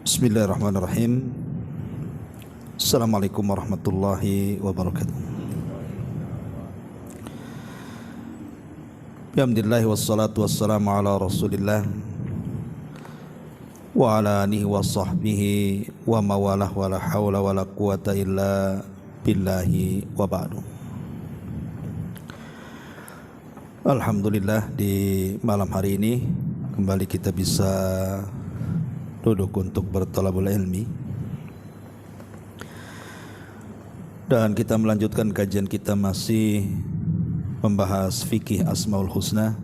Bismillahirrahmanirrahim. Assalamualaikum warahmatullahi wabarakatuh. Alhamdulillah wassalatu wassalamu ala Rasulillah wa ala alihi wa sahbihi wa mawalah wa la hawla wa la quwata illa billahi wa ba'du. Alhamdulillah, di malam hari ini kembali kita bisa duduk untuk berthalabul ilmi, dan kita melanjutkan kajian kita masih membahas fikih Asmaul Husna,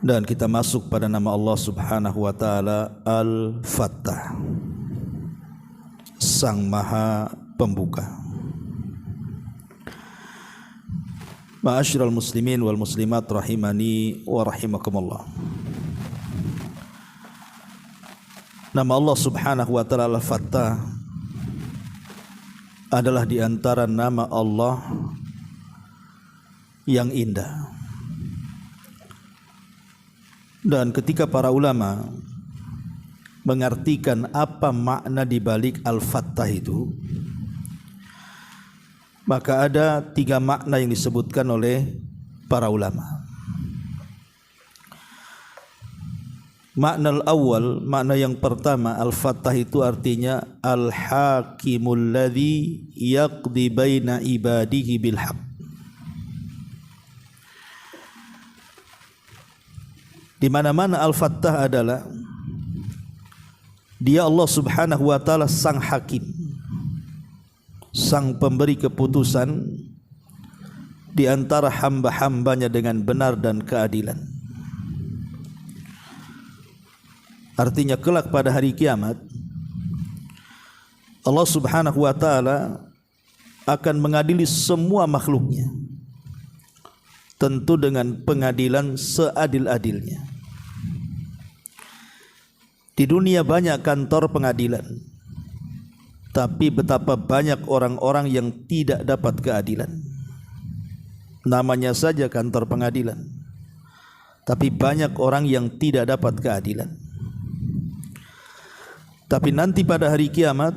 dan kita masuk pada nama Allah Subhanahu wa taala Al-Fattah, Sang Maha Pembuka. Ma'asyiral muslimin wal muslimat rahimani wa rahimakumullah. Nama Allah Subhanahu wa taala Al-Fattah adalah di antara nama Allah yang indah. Dan ketika para ulama mengartikan apa makna di balik Al-Fattah itu, maka ada 3 makna yang disebutkan oleh para ulama. Makna al-awwal, makna yang pertama, Al-Fattah itu artinya Al-Hakimul ladzi yaqdi baina ibadihi bil haqq. Di mana-mana Al-Fattah adalah Dia Allah Subhanahu wa taala Sang Hakim, Sang pemberi keputusan di antara hamba-hambanya dengan benar dan keadilan. Artinya kelak pada hari kiamat Allah Subhanahu wa taala akan mengadili semua makhluknya, tentu dengan pengadilan seadil-adilnya. Di dunia banyak kantor pengadilan, tapi betapa banyak orang-orang yang tidak dapat keadilan. Namanya saja kantor pengadilan, tapi banyak orang yang tidak dapat keadilan. Tapi nanti pada hari kiamat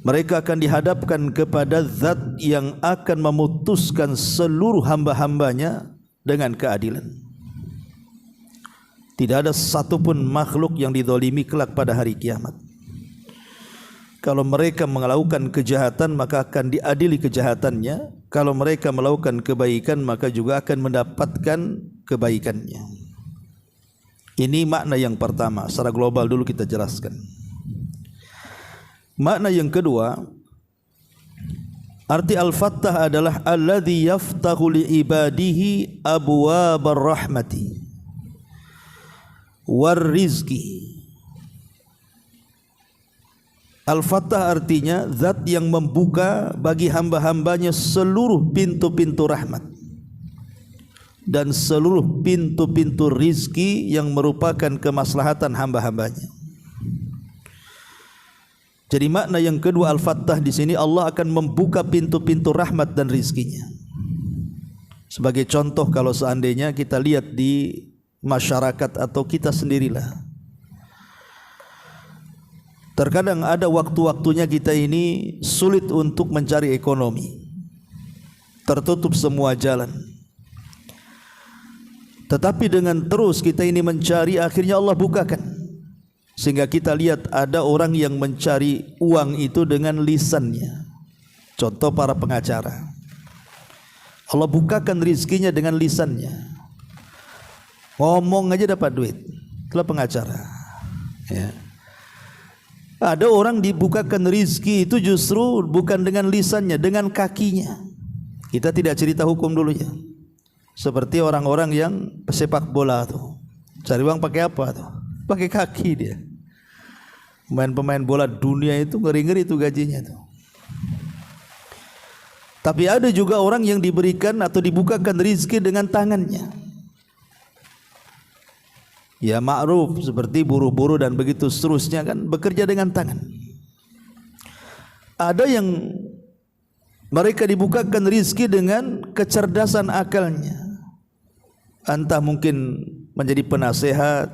mereka akan dihadapkan kepada zat yang akan memutuskan seluruh hamba-hambanya dengan keadilan. Tidak ada satupun makhluk yang dizalimi kelak pada hari kiamat. Kalau mereka melakukan kejahatan, maka akan diadili kejahatannya. Kalau mereka melakukan kebaikan, maka juga akan mendapatkan kebaikannya. Ini makna yang pertama, secara global dulu kita jelaskan. Makna yang kedua, arti Al-Fattah adalah alladzi yaftahu li ibadihi abwabar rahmati war rizqi. Al-Fattah artinya zat yang membuka bagi hamba-hambanya seluruh pintu-pintu rahmat dan seluruh pintu-pintu rizki yang merupakan kemaslahatan hamba-hambanya. Jadi makna yang kedua Al-Fattah di sini, Allah akan membuka pintu-pintu rahmat dan rizkinya. Sebagai contoh, kalau seandainya kita lihat di masyarakat atau kita sendirilah, terkadang ada waktu-waktunya kita ini sulit untuk mencari ekonomi, tertutup semua jalan. Tetapi dengan terus kita ini mencari, akhirnya Allah bukakan. Sehingga kita lihat ada orang yang mencari uang itu dengan lisannya. Contoh para pengacara, Allah bukakan rizkinya dengan lisannya. Ngomong aja dapat duit. Itulah pengacara, ya. Ada orang dibukakan rizki itu justru bukan dengan lisannya, dengan kakinya. Kita tidak cerita hukum dulu ya. Seperti orang-orang yang pesepak bola tuh, cari uang pakai apa tuh? Pakai kaki dia. Pemain-pemain bola dunia itu ngeri-ngeri itu gajinya tuh. Tapi ada juga orang yang diberikan atau dibukakan rizki dengan tangannya. Ya ma'ruf, seperti buruh-buruh dan begitu seterusnya, kan bekerja dengan tangan. Ada yang mereka dibukakan rizki dengan kecerdasan akalnya. Entah mungkin menjadi penasehat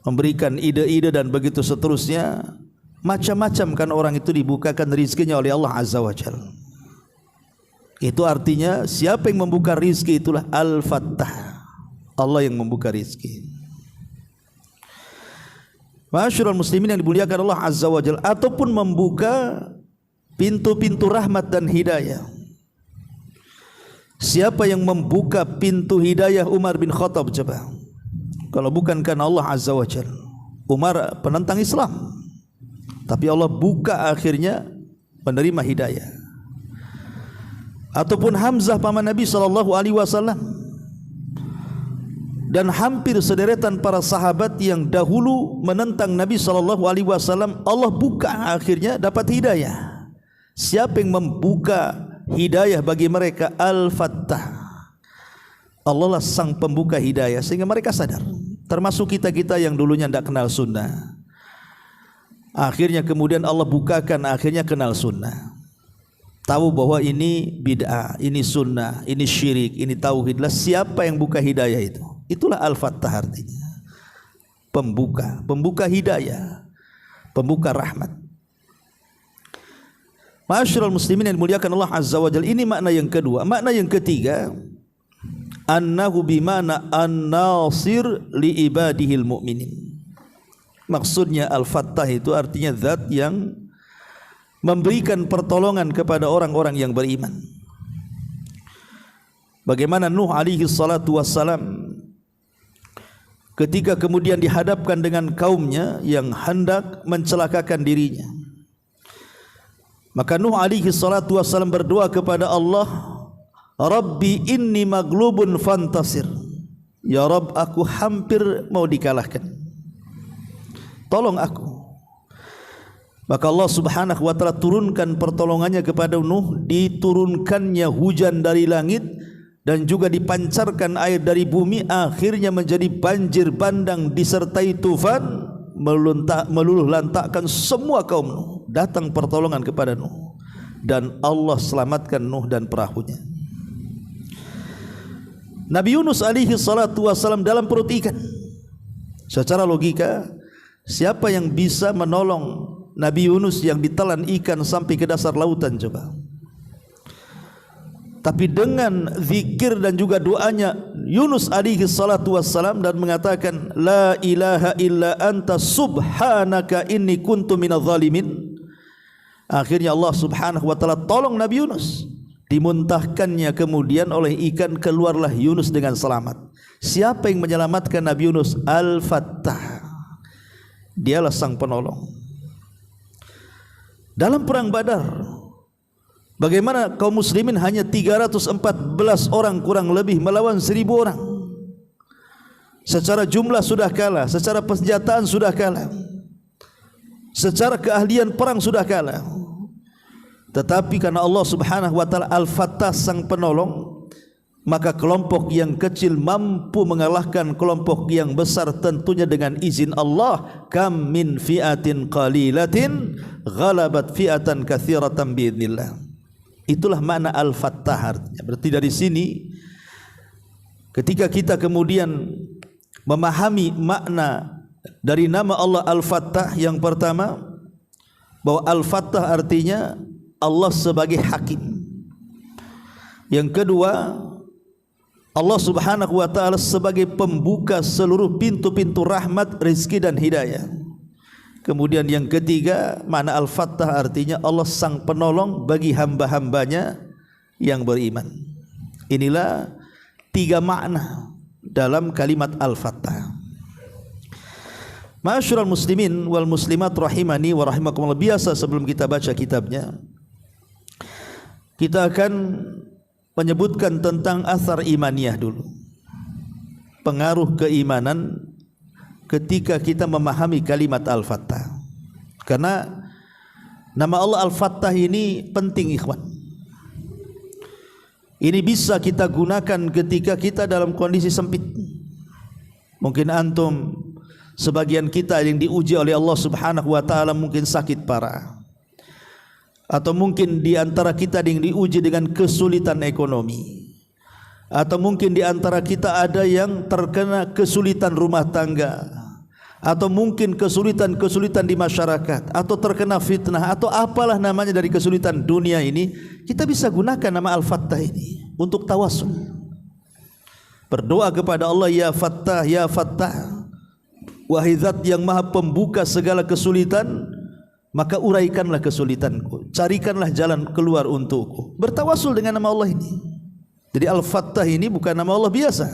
memberikan ide-ide dan begitu seterusnya. Macam-macam kan orang itu dibukakan rizkinya oleh Allah Azza wa Jalla. Itu artinya siapa yang membuka rizki itulah Al-Fattah. Allah yang membuka rizki. Ma'asyiral muslimin yang dimuliakan Allah Azza wa Jalla, ataupun membuka pintu-pintu rahmat dan hidayah. Siapa yang membuka pintu hidayah Umar bin Khattab coba? Kalau bukan karena Allah Azza wa Jalla. Umar penentang Islam, tapi Allah buka akhirnya menerima hidayah. Ataupun Hamzah paman Nabi SAW, dan hampir sederetan para sahabat yang dahulu menentang Nabi SAW, Allah buka akhirnya dapat hidayah. Siapa yang membuka hidayah bagi mereka? Al-Fattah. Allah lah sang pembuka hidayah sehingga mereka sadar. Termasuk kita-kita yang dulunya tidak kenal sunnah, akhirnya kemudian Allah bukakan, akhirnya kenal sunnah. Tahu bahwa ini bid'ah, ini sunnah, ini syirik, ini tauhid. Lah siapa yang buka hidayah itu? Itulah Al-Fattah artinya. Pembuka hidayah, pembuka rahmat. Ma'asyiral muslimin yang dimuliakan Allah Azza wa Jalla, ini makna yang kedua. Makna yang ketiga, annahu bimana an-nasir li ibadihil mu'minin. Maksudnya Al-Fattah itu artinya zat yang memberikan pertolongan kepada orang-orang yang beriman. Bagaimana Nuh alaihi salatu wassalam ketika kemudian dihadapkan dengan kaumnya yang hendak mencelakakan dirinya, maka Nuh alaihi salatu wassalam berdoa kepada Allah, Rabbi inni maglubun fantasir. Ya Rabb, aku hampir mau dikalahkan, tolong aku. Maka Allah subhanahu wa ta'ala turunkan pertolongannya kepada Nuh. Diturunkannya hujan dari langit dan juga dipancarkan air dari bumi. Akhirnya menjadi banjir bandang disertai tufan, meluluh lantakkan semua kaum Nuh. Datang pertolongan kepada Nuh dan Allah selamatkan Nuh dan perahunya. Nabi Yunus alaihi salatu wassalam dalam perut ikan. Secara logika, siapa yang bisa menolong Nabi Yunus yang ditelan ikan sampai ke dasar lautan coba? Tapi dengan zikir dan juga doanya Yunus alaihi salatu wassalam dan mengatakan la ilaha illa anta subhanaka inni kuntu minadh zalimin, akhirnya Allah subhanahu wa ta'ala tolong Nabi Yunus. Dimuntahkannya kemudian oleh ikan, keluarlah Yunus dengan selamat. Siapa yang menyelamatkan Nabi Yunus? Al-Fattah. Dialah sang penolong. Dalam perang Badar, bagaimana kaum muslimin hanya 314 orang kurang lebih melawan 1000 orang. Secara jumlah sudah kalah, secara persenjataan sudah kalah, secara keahlian perang sudah kalah. Tetapi karena Allah subhanahu wa ta'ala Al-Fattah sang penolong, maka kelompok yang kecil mampu mengalahkan kelompok yang besar, tentunya dengan izin Allah. Kam min fi'atin qalilatin ghalabat fi'atan katsiratan biidznillah. Itulah makna Al-Fattah artinya. Berarti dari sini ketika kita kemudian memahami makna dari nama Allah Al-Fattah, yang pertama bahwa Al-Fattah artinya Allah sebagai hakim. Yang kedua, Allah subhanahu wa ta'ala sebagai pembuka seluruh pintu-pintu rahmat, rezeki dan hidayah. Kemudian yang ketiga, makna Al-Fattah artinya Allah sang penolong bagi hamba-hambanya yang beriman. Inilah 3 makna dalam kalimat Al-Fattah. Ma'asyiral muslimin wal muslimat rahimani wa rahimakumullah. Biasa sebelum kita baca kitabnya, kita akan menyebutkan tentang asar imaniyah dulu, pengaruh keimanan ketika kita memahami kalimat Al-Fattah. Karena nama Allah Al-Fattah ini penting ikhwan. Ini bisa kita gunakan ketika kita dalam kondisi sempit. Mungkin antum, sebagian kita yang diuji oleh Allah subhanahu wa ta'ala mungkin sakit parah, atau mungkin di antara kita yang diuji dengan kesulitan ekonomi, atau mungkin di antara kita ada yang terkena kesulitan rumah tangga, atau mungkin kesulitan-kesulitan di masyarakat, atau terkena fitnah, atau apalah namanya dari kesulitan dunia ini, kita bisa gunakan nama Al-Fattah ini untuk tawasul. Berdoa kepada Allah, ya Fattah, ya Fattah, wahai Zat yang maha pembuka segala kesulitan, maka uraikanlah kesulitanku, carikanlah jalan keluar untukku. Bertawasul dengan nama Allah ini. Jadi Al-Fattah ini bukan nama Allah biasa,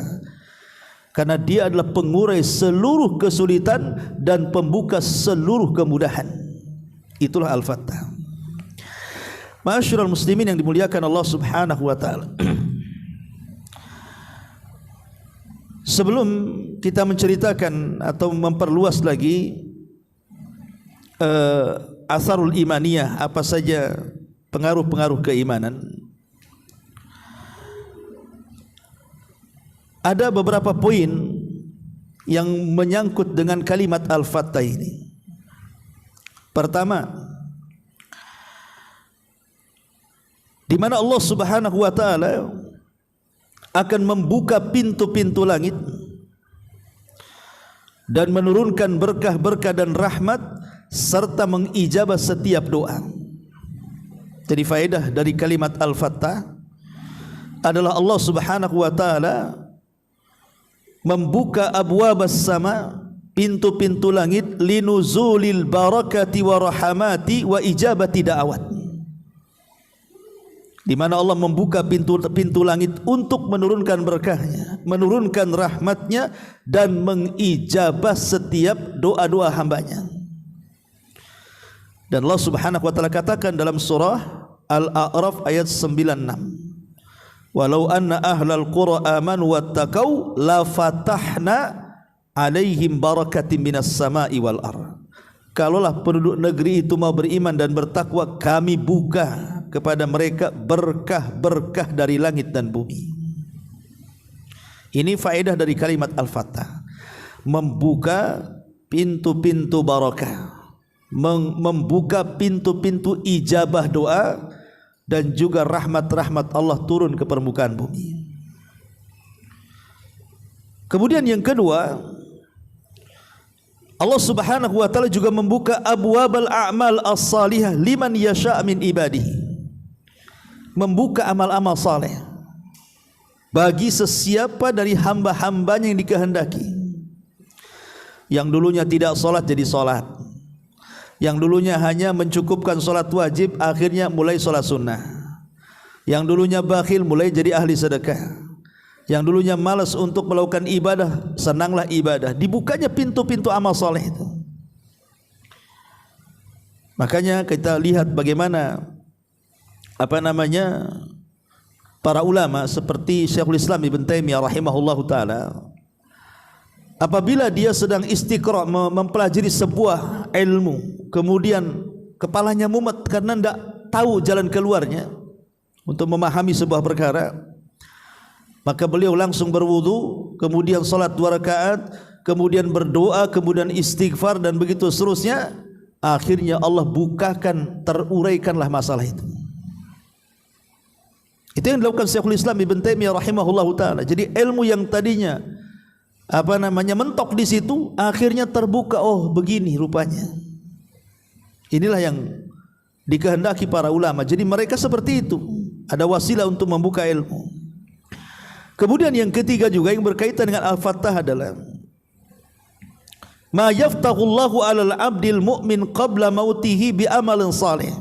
karena dia adalah pengurai seluruh kesulitan dan pembuka seluruh kemudahan. Itulah Al-Fattah. Ma'asyiral muslimin yang dimuliakan Allah Subhanahu wa taala. Sebelum kita menceritakan atau memperluas lagi asarul imaniyah, apa saja pengaruh-pengaruh keimanan, ada beberapa poin yang menyangkut dengan kalimat Al-Fattah ini. Pertama, di mana Allah Subhanahu wa taala akan membuka pintu-pintu langit dan menurunkan berkah-berkah dan rahmat serta mengijabah setiap doa. Jadi faedah dari kalimat Al-Fattah adalah Allah Subhanahu wa taala membuka abwabas sama, pintu-pintu langit, linuzulil barakati wa rahmati wa ijabati da'awat, di mana Allah membuka pintu-pintu langit untuk menurunkan berkahnya, menurunkan rahmatnya, dan mengijabah setiap doa-doa hambanya. Dan Allah Subhanahu wa taala katakan dalam surah Al-A'raf ayat 96, walau anna ahlal qura amanu wattaqau la fatahna alaihim barakatim minas sama'i wal ardh. Kalaulah penduduk negeri itu mau beriman dan bertakwa, kami buka kepada mereka berkah-berkah dari langit dan bumi. Ini faedah dari kalimat Al-Fattah, membuka pintu-pintu barakah, membuka pintu-pintu ijabah doa, dan juga rahmat-rahmat Allah turun ke permukaan bumi. Kemudian yang kedua, Allah Subhanahu wa taala juga membuka abwabal a'mal as-salihah liman yasha' min ibadihi, membuka amal-amal saleh bagi sesiapa dari hamba-hambanya yang dikehendaki. Yang dulunya tidak salat jadi salat, yang dulunya hanya mencukupkan solat wajib akhirnya mulai solat sunnah, yang dulunya bakhil mulai jadi ahli sedekah, yang dulunya malas untuk melakukan ibadah senanglah ibadah. Dibukanya pintu-pintu amal soleh itu. Makanya kita lihat bagaimana para ulama seperti Syekhul Islam Ibn Taimiyah rahimahullahu taala, apabila dia sedang istiqra' mempelajari sebuah ilmu, kemudian kepalanya mumet karena tidak tahu jalan keluarnya untuk memahami sebuah perkara, maka beliau langsung berwudu, kemudian salat 2 rakaat, kemudian berdoa, kemudian istighfar, dan begitu seterusnya. Akhirnya Allah bukakan, teruraikanlah masalah itu. Itu yang dilakukan Syekhul Islam Ibn Taimiyah rahimahullahu taala. Jadi ilmu yang tadinya mentok di situ, akhirnya terbuka, oh begini rupanya. Inilah yang dikehendaki para ulama. Jadi mereka seperti itu, ada wasilah untuk membuka ilmu. Kemudian yang ketiga juga yang berkaitan dengan Al-Fattah adalah ma yaftahullahu 'alal 'abdil mu'min qabla mautihi bi amalin salih.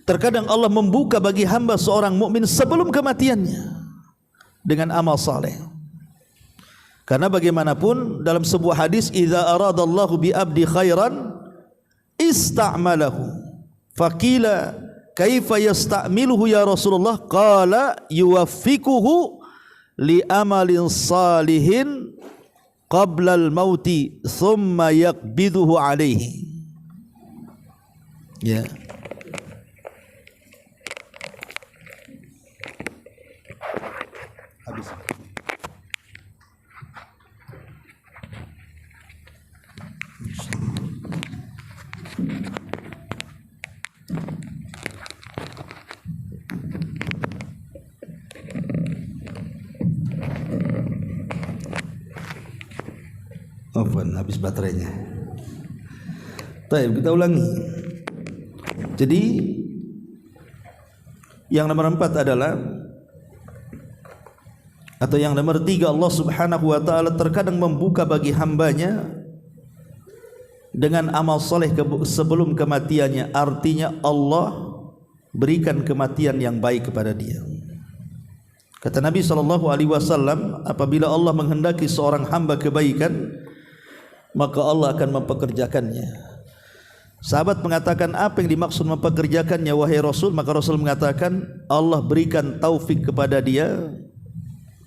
Terkadang Allah membuka bagi hamba seorang mukmin sebelum kematiannya dengan amal saleh. Karena bagaimanapun dalam sebuah hadis, idza aradallahu bi abdi khairan ista'malahu. Faqila kaifa yasta'miluhu ya Rasulullah? Qala yuwaffiquhu li amalin salihin qabla al-mauti thumma yaqbiduhu alaihi. Ya. Habis. Afwan, habis baterainya. Baik, kita ulangi. Jadi yang nomor 4 adalah, atau yang nomor 3, Allah Subhanahu wa ta'ala terkadang membuka bagi hambanya dengan amal soleh sebelum kematiannya. Artinya Allah berikan kematian yang baik kepada dia. Kata Nabi SAW, apabila Allah menghendaki seorang hamba kebaikan, maka Allah akan mempekerjakannya. Sahabat mengatakan, apa yang dimaksud mempekerjakannya wahai Rasul? Maka Rasul mengatakan, Allah berikan taufik kepada dia,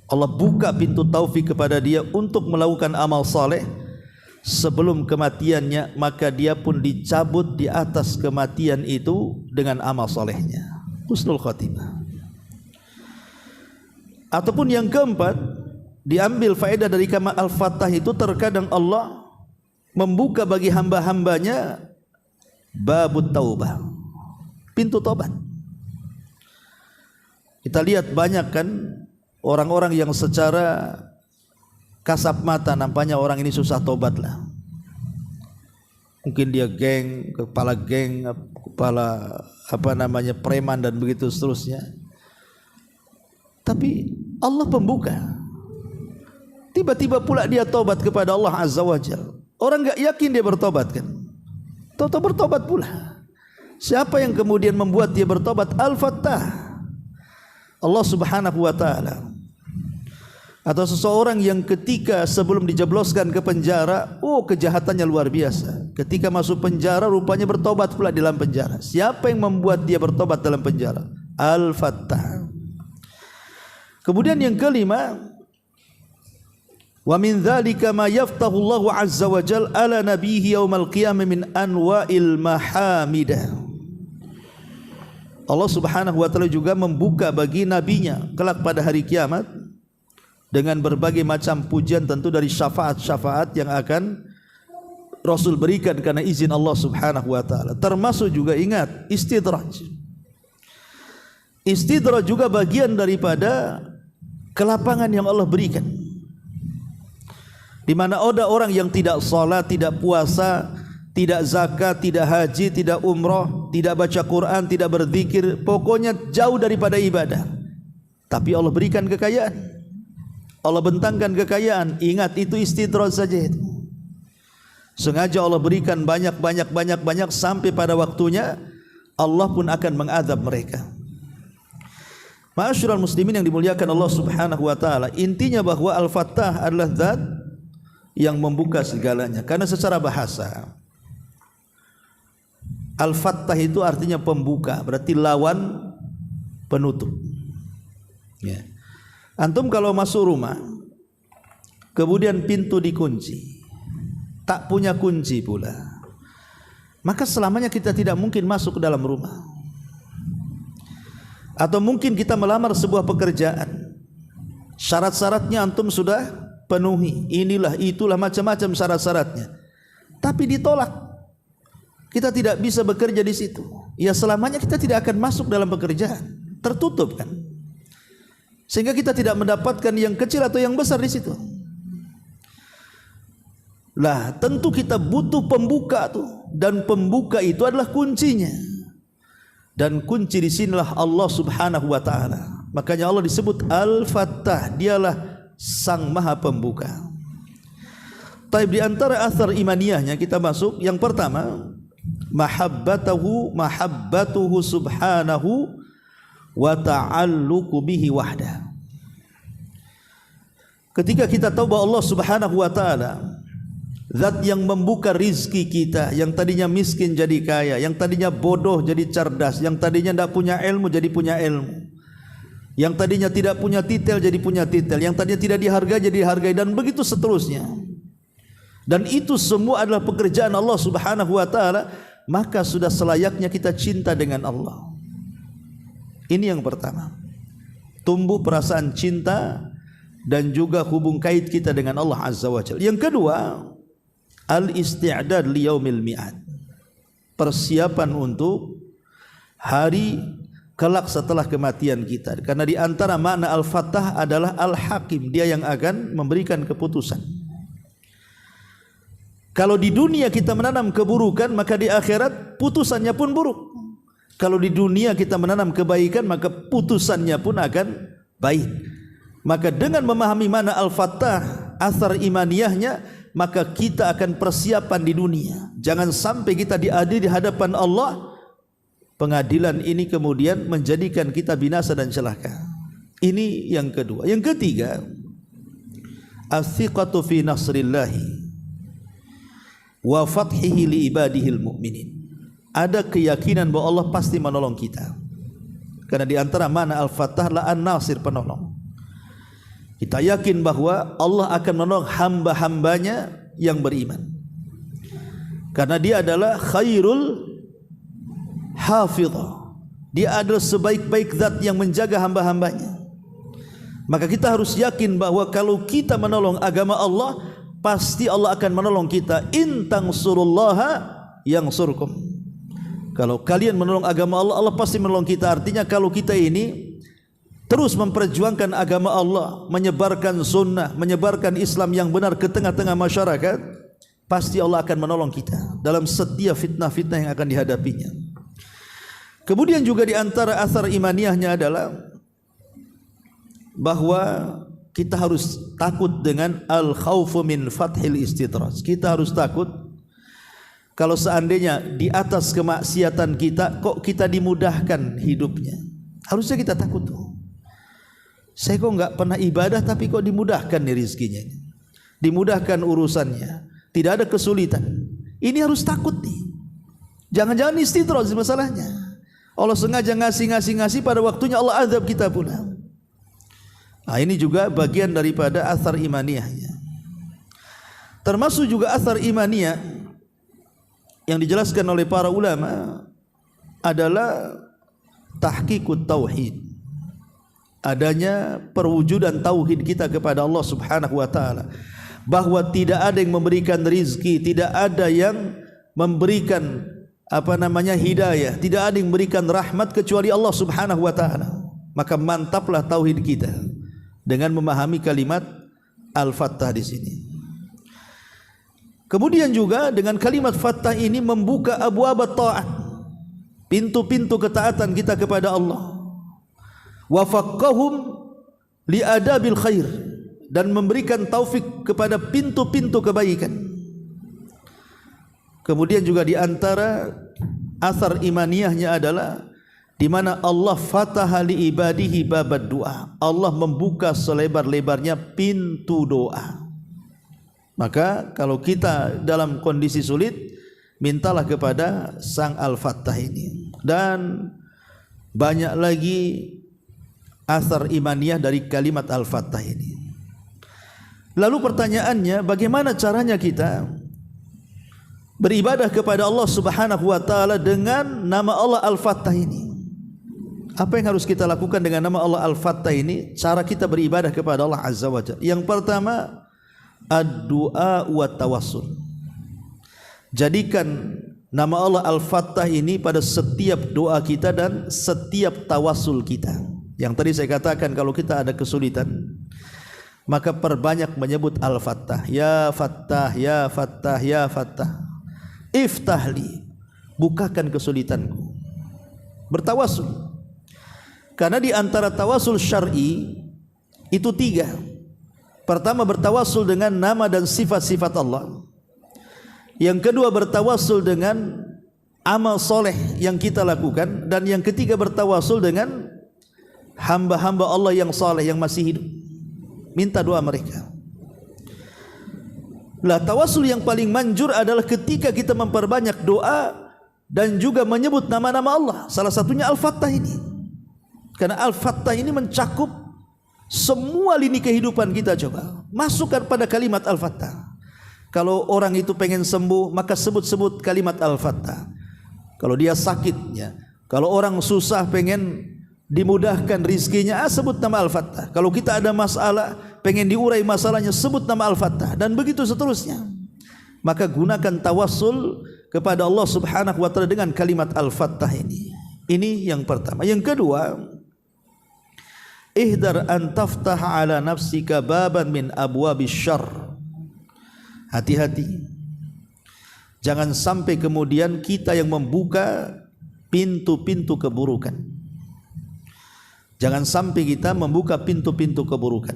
Allah buka pintu taufik kepada dia untuk melakukan amal saleh sebelum kematiannya, maka dia pun dicabut di atas kematian itu dengan amal salehnya, husnul khatimah. Ataupun yang keempat, diambil faedah dari kama al-Fattah itu, terkadang Allah membuka bagi hamba-hambanya babut taubah, pintu tobat. Kita lihat banyak kan orang-orang yang secara kasat mata nampaknya orang ini susah tobat lah. Mungkin dia geng, kepala preman dan begitu seterusnya. Tapi Allah pembuka. Tiba-tiba pula dia tobat kepada Allah Azza wa Jalla. Orang enggak yakin dia bertobat kan. Tahu-tahu bertobat pula. Siapa yang kemudian membuat dia bertobat? Al-Fattah, Allah Subhanahu wa ta'ala. Atau seseorang yang ketika sebelum dijebloskan ke penjara, kejahatannya luar biasa. Ketika masuk penjara rupanya bertobat pula di dalam penjara. Siapa yang membuat dia bertobat dalam penjara? Al-Fattah. Kemudian yang kelima, wa min dzalika ma yaftahu Allahu azza wa jalla ala nabiyhi yaumal qiyamah min anwa'il mahamidah. Allah Subhanahu wa taala juga membuka bagi nabinya kelak pada hari kiamat dengan berbagai macam pujian, tentu dari syafaat-syafaat yang akan Rasul berikan karena izin Allah Subhanahu wa taala. Termasuk juga, ingat, istidraj. Istidraj juga bagian daripada kelapangan yang Allah berikan. Di mana ada orang yang tidak salat, tidak puasa, tidak zakat, tidak haji, tidak umrah, tidak baca Quran, tidak berzikir, pokoknya jauh daripada ibadah. Tapi Allah berikan kekayaan. Allah bentangkan kekayaan. Ingat, itu istidraj saja itu. Sengaja Allah berikan banyak sampai pada waktunya Allah pun akan mengadab mereka. Ma'asyiral muslimin yang dimuliakan Allah Subhanahu wa taala, intinya bahwa Al-Fattah adalah zat yang membuka segalanya. Karena secara bahasa Al-Fattah itu artinya pembuka, berarti lawan penutup. Ya. Antum kalau masuk rumah, kemudian pintu dikunci, tak punya kunci pula, maka selamanya kita tidak mungkin masuk ke dalam rumah. Atau mungkin kita melamar sebuah pekerjaan, syarat-syaratnya antum sudah penuhi, inilah itulah macam-macam syarat-syaratnya, tapi ditolak. Kita tidak bisa bekerja di situ. Ya selamanya kita tidak akan masuk dalam pekerjaan, tertutup kan. Sehingga kita tidak mendapatkan yang kecil atau yang besar di situ. Lah, tentu kita butuh pembuka tuh, dan pembuka itu adalah kuncinya. Dan kunci di sinilah Allah Subhanahu wa taala. Makanya Allah disebut Al-Fattah, dialah Sang Maha Pembuka. Taib, di antara athar imaniyahnya kita masuk yang pertama, mahabbatuhu subhanahu wa ta'alluqu bihi wahdah. Ketika kita tahu bahwa Allah Subhanahu wa taala zat yang membuka rizki kita, yang tadinya miskin jadi kaya, yang tadinya bodoh jadi cerdas, yang tadinya tidak punya ilmu jadi punya ilmu, yang tadinya tidak punya titel jadi punya titel, yang tadinya tidak dihargai jadi dihargai, dan begitu seterusnya. Dan itu semua adalah pekerjaan Allah Subhanahu wa taala, maka sudah selayaknya kita cinta dengan Allah. Ini yang pertama, tumbuh perasaan cinta dan juga hubung kait kita dengan Allah Azza wa Jalla. Yang kedua, al-isti'dad li yaumil mi'ad, persiapan untuk hari kelak setelah kematian kita. Karena di antara makna Al-Fattah adalah Al-Hakim, dia yang akan memberikan keputusan. Kalau di dunia kita menanam keburukan, maka di akhirat putusannya pun buruk. Kalau di dunia kita menanam kebaikan, maka putusannya pun akan baik. Maka dengan memahami mana Al-Fattah, athar imaniyahnya, maka kita akan persiapan di dunia. Jangan sampai kita diadili di hadapan Allah, pengadilan ini kemudian menjadikan kita binasa dan celaka. Ini yang kedua. Yang ketiga, as-siqatu fi nasrillahi wa fathihi li ibadihil mu'minin. Ada keyakinan bahwa Allah pasti menolong kita. Karena di antara mana Al-Fattah la an-nasir, penolong. Kita yakin bahwa Allah akan menolong hamba-hambanya yang beriman. Karena dia adalah khairul hafidhah. Dia adalah sebaik-baik zat yang menjaga hamba-hambanya. Maka kita harus yakin bahwa kalau kita menolong agama Allah, pasti Allah akan menolong kita. In tansurullaha yansurkum. Kalau kalian menolong agama Allah, Allah pasti menolong kita. Artinya kalau kita ini terus memperjuangkan agama Allah, menyebarkan sunnah, menyebarkan Islam yang benar ke tengah-tengah masyarakat, pasti Allah akan menolong kita dalam setiap fitnah-fitnah yang akan dihadapinya. Kemudian juga di antara asar imaniyahnya adalah bahwa kita harus takut dengan al-khawfu min fathil istidraj. Kita harus takut kalau seandainya di atas kemaksiatan kita, kok kita dimudahkan hidupnya. Harusnya kita takut tuh. Saya kok enggak pernah ibadah tapi kok dimudahkan nih rizkinya, dimudahkan urusannya, tidak ada kesulitan. Ini harus takut nih. Jangan-jangan istidraj masalahnya. Allah sengaja ngasih pada waktunya Allah azab kita pula. Nah, ini juga bagian daripada athar imaniyahnya. Termasuk juga athar imaniyah yang dijelaskan oleh para ulama adalah tahqiqut tauhid. Adanya perwujudan tauhid kita kepada Allah Subhanahu wa taala, bahwa tidak ada yang memberikan rizki, tidak ada yang memberikan hidayah, tidak ada yang memberikan rahmat kecuali Allah Subhanahu wa taala. Maka mantaplah tauhid kita dengan memahami kalimat Al-Fattah di sini. Kemudian juga dengan kalimat Fattah ini membuka abwaab taat, pintu-pintu ketaatan kita kepada Allah. Wa faqqahum li adabil khair, dan memberikan taufik kepada pintu-pintu kebaikan. Kemudian juga di antara asar imaniyahnya adalah di mana Allah fataha li ibadihi babad doa. Allah membuka selebar-lebarnya pintu doa. Maka kalau kita dalam kondisi sulit, mintalah kepada Sang Al-Fattah ini. Dan banyak lagi asar imaniyah dari kalimat Al-Fattah ini. Lalu pertanyaannya, bagaimana caranya kita beribadah kepada Allah Subhanahu wa taala dengan nama Allah Al-Fattah ini? Apa yang harus kita lakukan dengan nama Allah Al-Fattah ini? Cara kita beribadah kepada Allah Azza wa Jalla. Yang pertama, ad-du'a wa tawassul. Jadikan nama Allah Al-Fattah ini pada setiap doa kita dan setiap tawassul kita. Yang tadi saya katakan, kalau kita ada kesulitan, maka perbanyak menyebut Al-Fattah. Ya Fattah, ya Fattah, ya Fattah. Iftahli, bukakan kesulitanku. Bertawassul. Karena di antara tawassul syar'i itu 3. Pertama, bertawassul dengan nama dan sifat-sifat Allah. Yang kedua, bertawassul dengan amal soleh yang kita lakukan. Dan yang ketiga, bertawassul dengan hamba-hamba Allah yang soleh, yang masih hidup. Minta doa mereka. Lah, tawassul yang paling manjur adalah ketika kita memperbanyak doa dan juga menyebut nama-nama Allah. Salah satunya Al-Fattah ini. Karena Al-Fattah ini mencakup semua lini kehidupan kita. Coba masukkan pada kalimat Al-Fattah. Kalau orang itu pengen sembuh, maka sebut-sebut kalimat Al-Fattah. Kalau dia sakitnya, kalau orang susah pengen dimudahkan rizkinya, sebut nama Al-Fattah. Kalau kita ada masalah, pengen diurai masalahnya, sebut nama Al-Fattah. Dan begitu seterusnya. Maka gunakan tawassul kepada Allah Subhanahu wa taala dengan kalimat Al-Fattah ini. Ini yang pertama. Yang kedua, ihdar an taftaha ala nafsika baban min abwabis syarr. Hati-hati. Jangan sampai kemudian kita yang membuka pintu-pintu keburukan. Jangan sampai kita membuka pintu-pintu keburukan.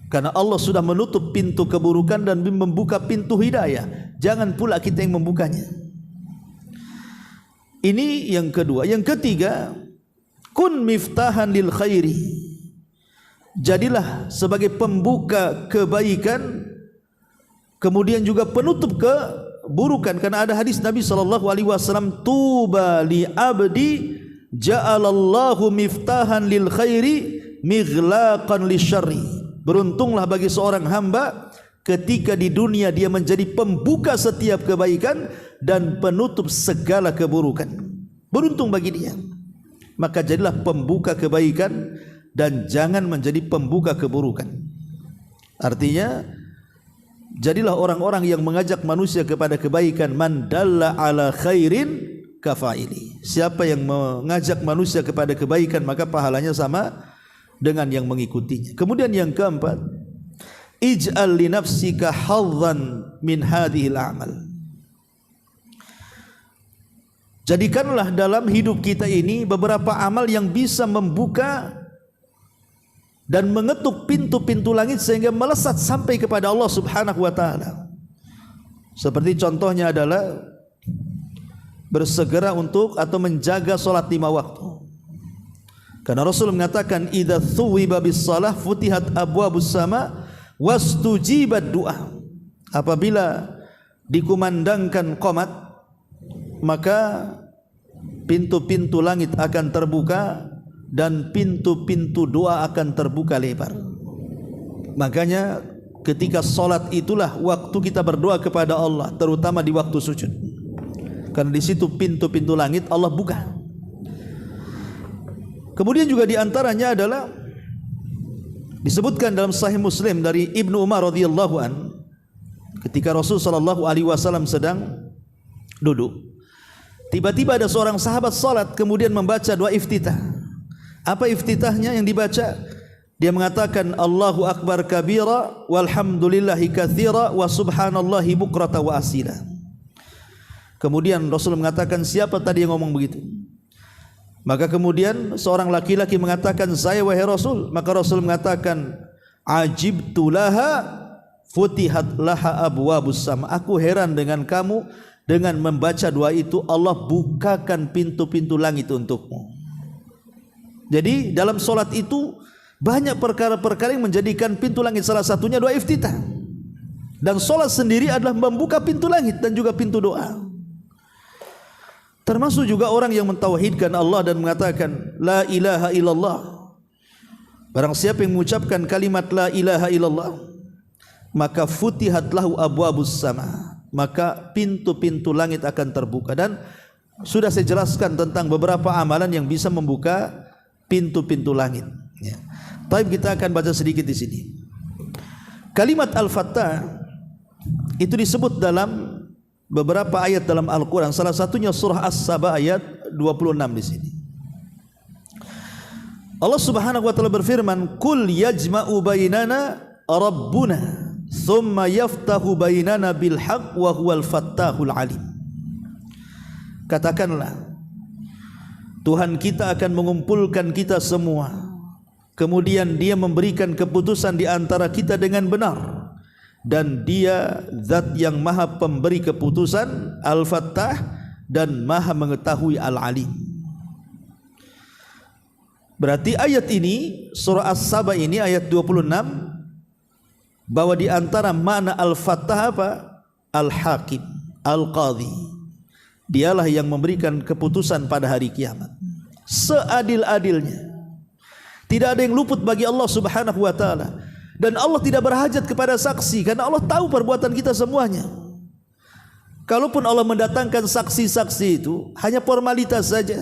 Karena Allah sudah menutup pintu keburukan dan membuka pintu hidayah. Jangan pula kita yang membukanya. Ini yang kedua. Yang ketiga, kun miftahan lil khairi. Jadilah sebagai pembuka kebaikan, kemudian juga penutup keburukan. Karena ada hadis Nabi SAW, tuba li abdi ja'alallahu miftahan lil khairi mighlaqan lisyarri. Beruntunglah bagi seorang hamba ketika di dunia dia menjadi pembuka setiap kebaikan dan penutup segala keburukan. Beruntung bagi dia. Maka jadilah pembuka kebaikan dan jangan menjadi pembuka keburukan. Artinya, jadilah orang-orang yang mengajak manusia kepada kebaikan. Man dalla ala khairin kafaili. Siapa yang mengajak manusia kepada kebaikan, maka pahalanya sama dengan yang mengikutinya. Kemudian yang keempat, ij'al li nafsika hadzan min hadhil a'mal. Jadikanlah dalam hidup kita ini beberapa amal yang bisa membuka dan mengetuk pintu-pintu langit sehingga melesat sampai kepada Allah Subhanahu wa taala. Seperti contohnya adalah bersegera untuk atau menjaga salat 5 waktu. Karena Rasul mengatakan, idza thuwiba bis shalah futihat abwabus sama wastujibat du'a. Apabila dikumandangkan qomat, maka pintu-pintu langit akan terbuka dan pintu-pintu doa akan terbuka lebar. Makanya ketika salat itulah waktu kita berdoa kepada Allah, terutama di waktu sujud. Karena di situ pintu-pintu langit Allah buka. Kemudian juga di antaranya adalah disebutkan dalam Sahih Muslim dari Ibnu Umar radhiyallahu an, ketika Rasul sallallahu alaihi wasallam sedang duduk, tiba-tiba ada seorang sahabat salat kemudian membaca doa iftitah. Apa iftitahnya yang dibaca? Dia mengatakan Allahu akbar kabira walhamdulillahi katsira wa subhanallahi bukrata wa asila. Kemudian Rasul mengatakan, siapa tadi yang ngomong begitu? Maka kemudian seorang laki-laki mengatakan, saya wahai Rasul. Maka Rasul mengatakan, ajibtu laha futihat laha abwabus sama. Aku heran dengan kamu, dengan membaca doa itu Allah bukakan pintu-pintu langit untukmu. Jadi dalam solat itu banyak perkara-perkara yang menjadikan pintu langit, salah satunya doa iftitah. Dan solat sendiri adalah membuka pintu langit dan juga pintu doa. Termasuk juga orang yang mentauhidkan Allah dan mengatakan la ilaha illallah. Barang siapa yang mengucapkan kalimat la ilaha illallah, maka futihat lahu abwabus sama, maka pintu-pintu langit akan terbuka. Dan sudah saya jelaskan tentang beberapa amalan yang bisa membuka pintu-pintu langit. Ya. Tapi kita akan baca sedikit di sini. Kalimat Al-Fattah itu disebut dalam beberapa ayat dalam Al-Quran. Salah satunya surah As-Saba ayat 26 di sini. Allah Subhanahu wa taala berfirman, "Qul yajma'u bainana rabbuna, thumma yaftahu bainana bil haqq wa huwal fattahul alim." Katakanlah, Tuhan kita akan mengumpulkan kita semua, kemudian Dia memberikan keputusan di antara kita dengan benar, dan Dia zat yang maha pemberi keputusan, Al-Fattah, dan maha mengetahui Al-Alim. Berarti ayat ini, surah As-Saba ini ayat 26, bahwa di antara makna Al-Fattah apa? Al-Hakim, Al-Qadhi. Dialah yang memberikan keputusan pada hari kiamat seadil-adilnya. Tidak ada yang luput bagi Allah Subhanahu wa taala. Dan Allah tidak berhajat kepada saksi, karena Allah tahu perbuatan kita semuanya. Kalaupun Allah mendatangkan saksi-saksi itu hanya formalitas saja,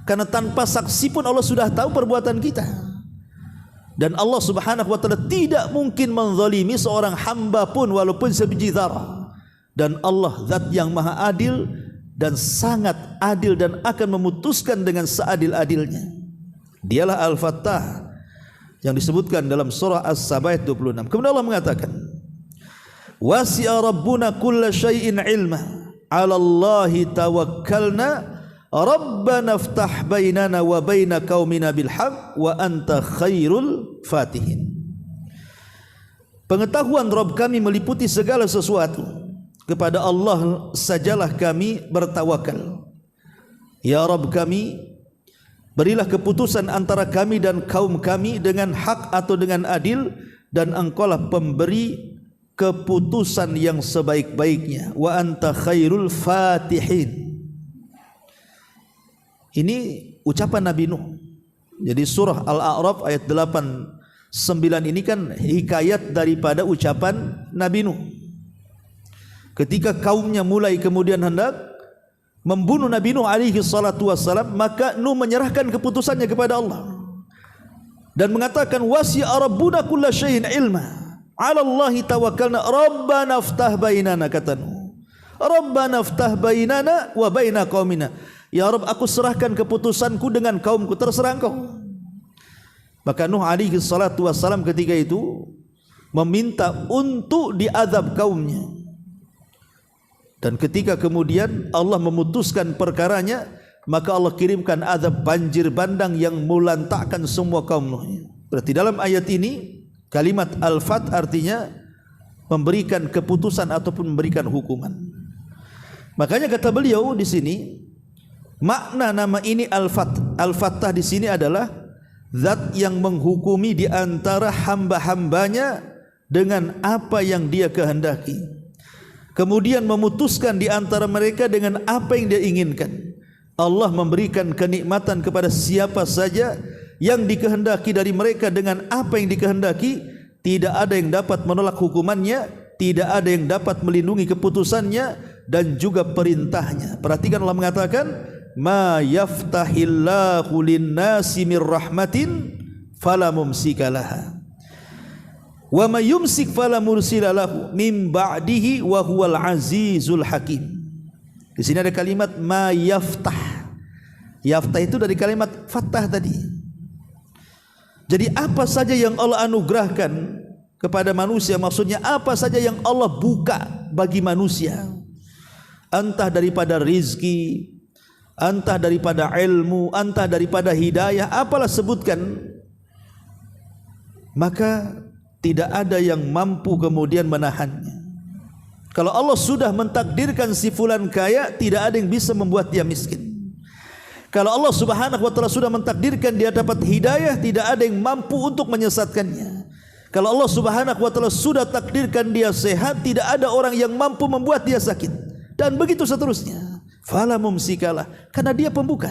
karena tanpa saksi pun Allah sudah tahu perbuatan kita. Dan Allah Subhanahu wa taala tidak mungkin menzalimi seorang hamba pun walaupun sebiji dzarah. Dan Allah zat yang maha adil dan sangat adil dan akan memutuskan dengan seadil-adilnya. Dialah Al-Fattah yang disebutkan dalam surah As-Saba ayat 26. Kemudian Allah mengatakan, wasi'a rabbuna kulla syai'in ilma. 'ala Allahi tawakkalna Rabbana iftah bainana wa baina qaumina bil haqq wa anta khairul fatihin. Pengetahuan Rabb kami meliputi segala sesuatu. Kepada Allah sajalah kami bertawakal. Ya Rabb kami, berilah keputusan antara kami dan kaum kami dengan hak atau dengan adil, dan engkaulah pemberi keputusan yang sebaik-baiknya. Wa anta khairul fatihin. Ini ucapan Nabi Nuh. Jadi surah Al-A'raf ayat 89 ini kan hikayat daripada ucapan Nabi Nuh. Ketika kaumnya mulai kemudian hendak membunuh Nabi Nuh alaihi salatu wassalam, maka Nuh menyerahkan keputusannya kepada Allah dan mengatakan wasi'a rabbuna kulla syai'in ilma 'ala Allahi tawakkalna rabbana iftah bainana, kata Nuh. Rabbana iftah bainana wa baina qaumina. Ya Rabb, aku serahkan keputusanku dengan kaumku, terserah engkau. Maka Nuh alaihi salatu wassalam ketika itu meminta untuk diazab kaumnya. Dan ketika kemudian Allah memutuskan perkaranya, maka Allah kirimkan azab banjir bandang yang melantakkan semua kaum Nuh. Berarti dalam ayat ini kalimat al-fat artinya memberikan keputusan ataupun memberikan hukuman. Makanya kata beliau di sini, makna nama ini Al-Fatt. Al-Fattah di sini adalah zat yang menghukumi di antara hamba-hambanya dengan apa yang dia kehendaki. Kemudian memutuskan di antara mereka dengan apa yang dia inginkan. Allah memberikan kenikmatan kepada siapa saja yang dikehendaki dari mereka dengan apa yang dikehendaki. Tidak ada yang dapat menolak hukumannya, tidak ada yang dapat melindungi keputusannya dan juga perintahnya. Perhatikan Allah mengatakan, ma yaftahillahu linnasi mir rahmatin fala mumsikalaha wa ma yumsik fala mursila lahu min ba'dihi wa huwal azizul hakim. Di sini ada kalimat ma yaftah. Yaftah itu dari kalimat fattah tadi. Jadi apa saja yang Allah anugerahkan kepada manusia, maksudnya apa saja yang Allah buka bagi manusia, entah daripada rizki, entah daripada ilmu, entah daripada hidayah, apalah sebutkan, maka tidak ada yang mampu kemudian menahannya. Kalau Allah sudah mentakdirkan si fulan kaya, tidak ada yang bisa membuat dia miskin. Kalau Allah subhanahu wa ta'ala sudah mentakdirkan dia dapat hidayah, tidak ada yang mampu untuk menyesatkannya. Kalau Allah subhanahu wa ta'ala sudah takdirkan dia sehat, tidak ada orang yang mampu membuat dia sakit. Dan begitu seterusnya. Fala mumsikalah, karena dia pembuka.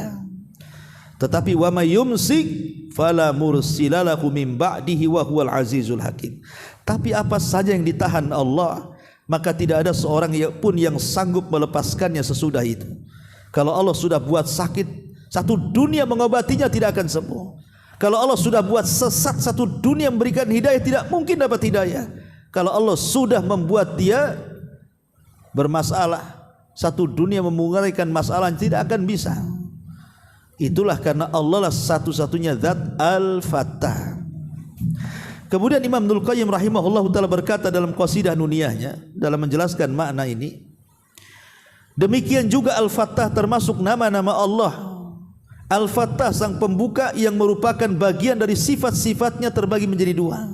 Tetapi wa may yumsik fala mursilalahu min ba'dihi wa huwal azizul hakim. Tapi apa saja yang ditahan Allah, maka tidak ada seorang pun yang sanggup melepaskannya sesudah itu. Kalau Allah sudah buat sakit, satu dunia mengobatinya tidak akan sembuh. Kalau Allah sudah buat sesat, satu dunia memberikan hidayah, tidak mungkin dapat hidayah. Kalau Allah sudah membuat dia bermasalah, satu dunia menguraikan masalah tidak akan bisa. Itulah karena Allah lah satu-satunya zat Al-Fattah. Kemudian Imam Ibnul Qayyim rahimahullah ta'ala berkata dalam qasidah nuniyahnya, dalam menjelaskan makna ini, demikian juga Al-Fattah termasuk nama-nama Allah. Al-Fattah sang pembuka yang merupakan bagian dari sifat-sifatnya terbagi menjadi dua.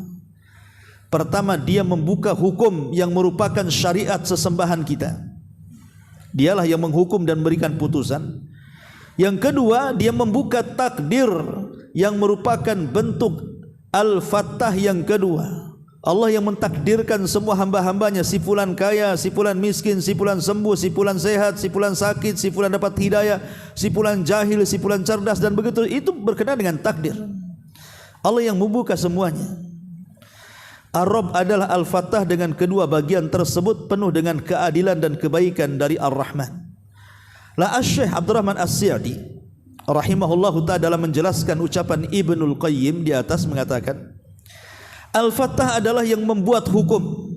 Pertama, dia membuka hukum yang merupakan syariat sesembahan kita. Dialah yang menghukum dan memberikan putusan. Yang kedua, dia membuka takdir yang merupakan bentuk Al-Fattah yang kedua. Allah yang mentakdirkan semua hamba-hambanya, si fulan kaya, si fulan miskin, si fulan sembuh, si fulan sehat, si fulan sakit, si fulan dapat hidayah, si fulan jahil, si fulan cerdas, dan begitu. Itu berkenaan dengan takdir. Allah yang membuka semuanya. Ar-Rabb adalah Al-Fattah dengan kedua bagian tersebut penuh dengan keadilan dan kebaikan dari Ar-Rahman. La Asy-Syaikh Abdurrahman As-Sa'di rahimahullahu ta'ala dalam menjelaskan ucapan Ibnul Qayyim di atas mengatakan, Al-Fattah adalah yang membuat hukum,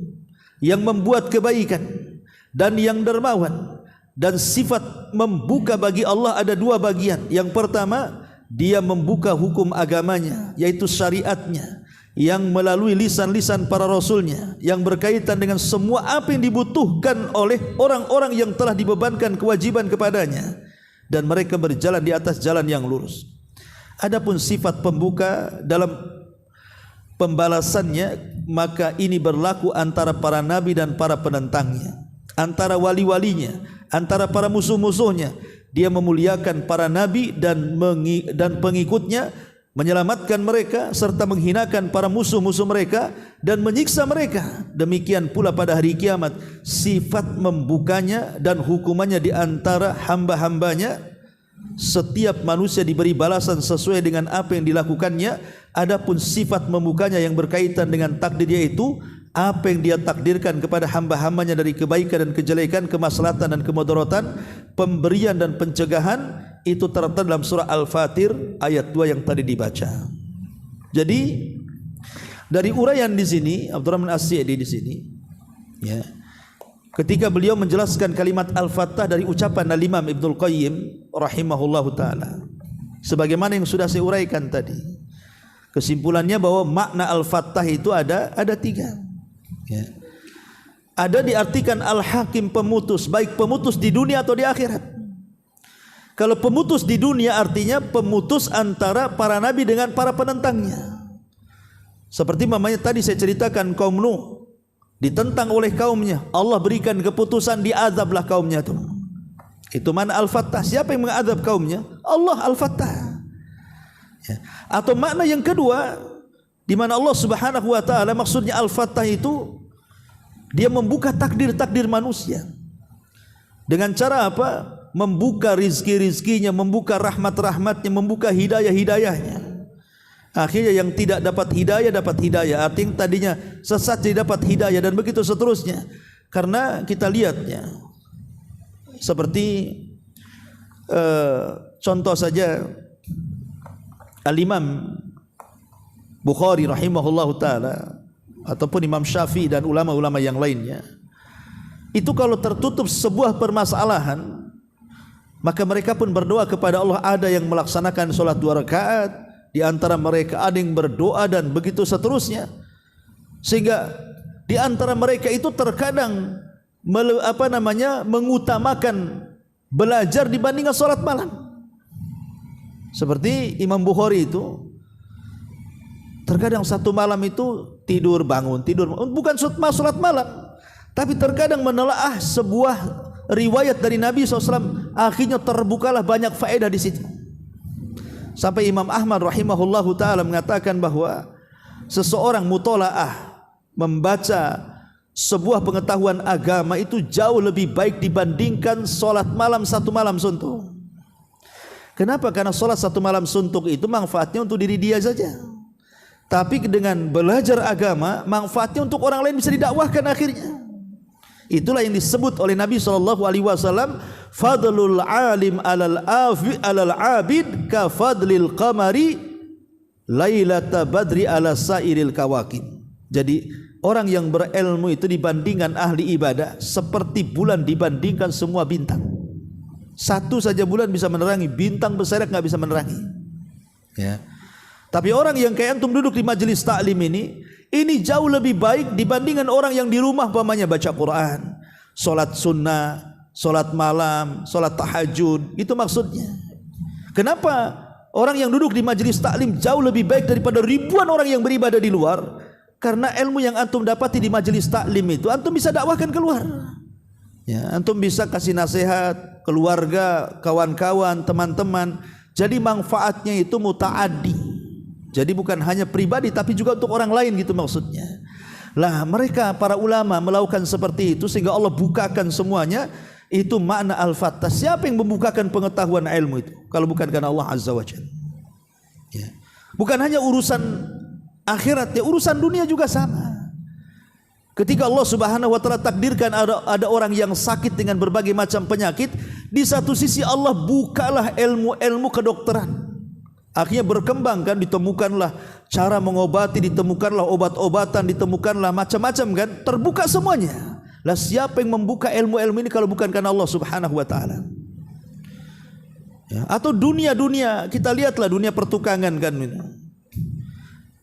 yang membuat kebaikan, dan yang dermawan. Dan sifat membuka bagi Allah ada dua bagian. Yang pertama, dia membuka hukum agamanya, yaitu syariatnya. yang melalui lisan-lisan para rasulnya yang berkaitan dengan semua apa yang dibutuhkan oleh orang-orang yang telah dibebankan kewajiban kepadanya, dan mereka berjalan di atas jalan yang lurus. Adapun sifat pembuka dalam pembalasannya, maka ini berlaku antara para nabi dan para penentangnya, antara wali-walinya, antara para musuh-musuhnya. Dia memuliakan para nabi dan pengikutnya, menyelamatkan mereka serta menghinakan para musuh-musuh mereka dan menyiksa mereka. Demikian pula pada hari kiamat, sifat membukanya dan hukumannya di antara hamba-hambanya. Setiap manusia diberi balasan sesuai dengan apa yang dilakukannya. Adapun sifat membukanya yang berkaitan dengan takdir, yaitu apa yang dia takdirkan kepada hamba-hambanya dari kebaikan dan kejelekan, kemaslahatan dan kemudaratan, pemberian dan pencegahan, itu tertera dalam surah Al-Fatir ayat 2 yang tadi dibaca. Jadi dari uraian di sini Abdurrahman As-Sa'di di sini, ya, ketika beliau menjelaskan kalimat Al-Fattah dari ucapan Al-Imam Ibnul Qayyim rahimahullahu taala, sebagaimana yang sudah saya uraikan tadi, kesimpulannya bahwa makna Al-Fattah itu ada tiga. Ya. Ada diartikan Al-Hakim, pemutus, baik pemutus di dunia atau di akhirat. Kalau pemutus di dunia artinya pemutus antara para nabi dengan para penentangnya. Seperti mamanya tadi saya ceritakan, kaum Nuh ditentang oleh kaumnya, Allah berikan keputusan, diazablah kaumnya itu. Itu mana Al-Fattah. Siapa yang mengadab kaumnya? Allah Al-Fattah. Ya. Atau makna yang kedua, di mana Allah Subhanahu wa taala maksudnya Al-Fattah itu dia membuka takdir-takdir manusia. Dengan cara apa? Membuka rizki-rizkinya, membuka rahmat-rahmatnya, membuka hidayah-hidayahnya. Akhirnya yang tidak dapat hidayah, artinya tadinya sesat jadi dapat hidayah, dan begitu seterusnya. Karena kita lihatnya seperti contoh saja Al-Imam Bukhari rahimahullahu taala ataupun Imam Syafi'i dan ulama-ulama yang lainnya, itu kalau tertutup sebuah permasalahan, maka mereka pun berdoa kepada Allah. Ada yang melaksanakan sholat 2 rakaat, di antara mereka ada yang berdoa, dan begitu seterusnya. Sehingga di antara mereka itu terkadang mengutamakan belajar dibandingkan sholat malam. Seperti Imam Bukhari itu terkadang satu malam itu tidur bangun, bukan sholat malam, tapi terkadang menelaah sebuah riwayat dari Nabi SAW, akhirnya terbukalah banyak faedah di situ. Sampai Imam Ahmad rahimahullahu taala mengatakan bahwa seseorang mutolaah, membaca sebuah pengetahuan agama itu jauh lebih baik dibandingkan sholat malam satu malam suntuk. Kenapa? Karena sholat satu malam suntuk itu manfaatnya untuk diri dia saja, tapi dengan belajar agama manfaatnya untuk orang lain, bisa didakwahkan akhirnya. Itulah yang disebut oleh Nabi SAW, fadlul alim alal abid ka fadlil qamari lailata badri ala sairil kawakib. Jadi orang yang berilmu itu dibandingkan ahli ibadah seperti bulan dibandingkan semua bintang. Satu saja bulan bisa menerangi, bintang berseret nggak bisa menerangi. Ya. Tapi orang yang kayak antum duduk di majelis taklim ini jauh lebih baik dibandingkan orang yang di rumah pamannya baca Quran, solat sunnah, solat malam, solat tahajud. Itu maksudnya. Kenapa orang yang duduk di majelis taklim jauh lebih baik daripada ribuan orang yang beribadah di luar? Karena ilmu yang antum dapati di majelis taklim itu antum bisa dakwahkan keluar. Ya, antum bisa kasih nasihat keluarga, kawan-kawan, teman-teman. Jadi manfaatnya itu mutaaddi. Jadi bukan hanya pribadi tapi juga untuk orang lain, gitu maksudnya. Lah mereka para ulama melakukan seperti itu sehingga Allah bukakan semuanya. Itu makna Al-Fattah. Siapa yang membukakan pengetahuan ilmu itu kalau bukan karena Allah Azza wa Jalla? Ya. Bukan hanya urusan akhirat, ya urusan dunia juga sama. Ketika Allah Subhanahu wa taala takdirkan ada orang yang sakit dengan berbagai macam penyakit, di satu sisi Allah bukalah ilmu kedokteran. Akhirnya berkembang kan, ditemukanlah cara mengobati, ditemukanlah obat-obatan, ditemukanlah macam-macam kan, terbuka semuanya. Lah siapa yang membuka ilmu-ilmu ini kalau bukan karena Allah Subhanahu wa taala? Ya, atau dunia-dunia, kita lihatlah dunia pertukangan kan.